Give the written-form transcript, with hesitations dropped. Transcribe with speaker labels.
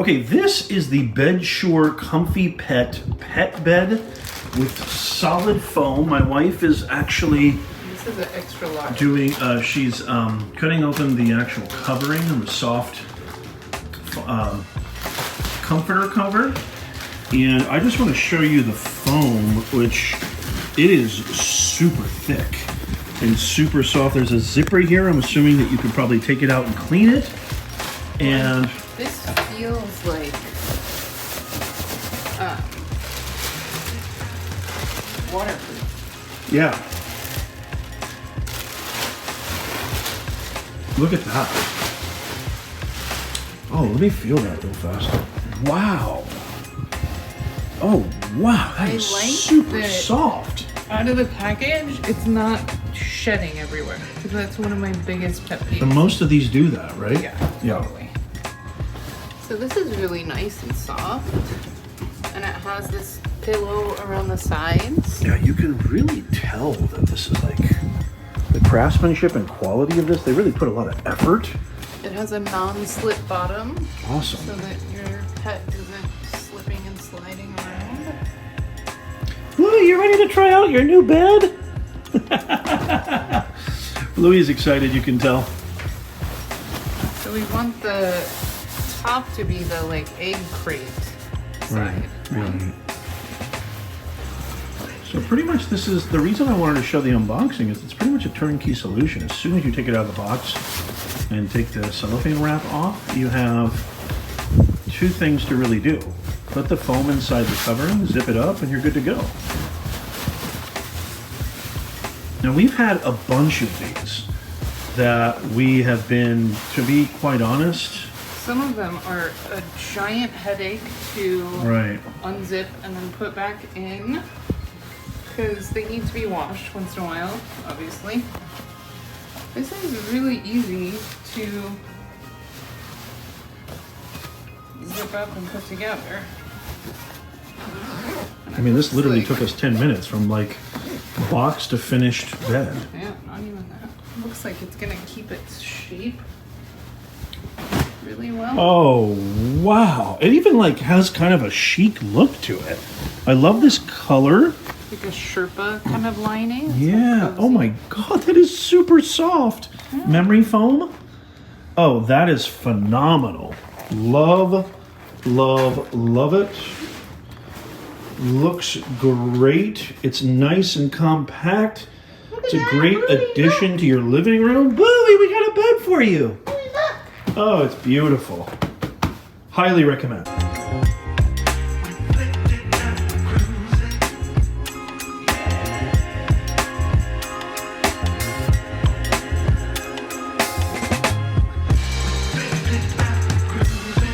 Speaker 1: Okay, this is the Bedsure Comfy Pet bed with solid foam. My wife is actually
Speaker 2: This is an extra large.
Speaker 1: doing, she's cutting open the actual covering and the soft comforter cover. And I just want to show you the foam, which it is super thick and super soft. There's a zip right here. I'm assuming that you could probably take it out and clean it. And
Speaker 2: this feels like waterproof.
Speaker 1: yeah. Look at that. Oh, let me feel that real fast. Wow. Oh, wow. That is super soft.
Speaker 2: Out of the package, it's not shedding everywhere. Because that's one of my biggest pet peeves.
Speaker 1: And most of these do that, right?
Speaker 2: Yeah, totally. So this is really nice and soft. And it has this pillow around the sides.
Speaker 1: Yeah, you can really tell that this is like the craftsmanship and quality of this. They really put a lot of effort.
Speaker 2: It has a non-slip bottom.
Speaker 1: Awesome.
Speaker 2: So that your pet isn't slipping and sliding around.
Speaker 1: Louie, you ready to try out your new bed? Louie is excited, you can tell.
Speaker 2: So we want the top to be the like egg crate side.
Speaker 1: Right. So pretty much this is, the reason I wanted to show the unboxing is it's pretty much a turnkey solution. As soon as you take it out of the box and take the cellophane wrap off, you have two things to really do. Put the foam inside the covering, zip it up, and you're good to go. Now we've had a bunch of these that we have been, to be quite honest,
Speaker 2: Some of them are a giant headache to unzip and then put back in because they need to be washed once in a while, obviously. This is really easy to zip up and put together.
Speaker 1: I mean, this literally took us 10 minutes from like box to finished bed.
Speaker 2: Yeah, not even that. Looks like it's gonna keep its shape really well.
Speaker 1: Oh, wow. It even like has kind of a chic look to it. I love this color.
Speaker 2: Like a Sherpa kind of lining.
Speaker 1: Yeah. Oh my God, that is super soft. Yeah. Memory foam. Oh, that is phenomenal. Love, love, love it. Looks great. It's nice and compact. It's a great addition to your living room. Bluey, we got a bed for you. Oh, it's beautiful. Highly recommend.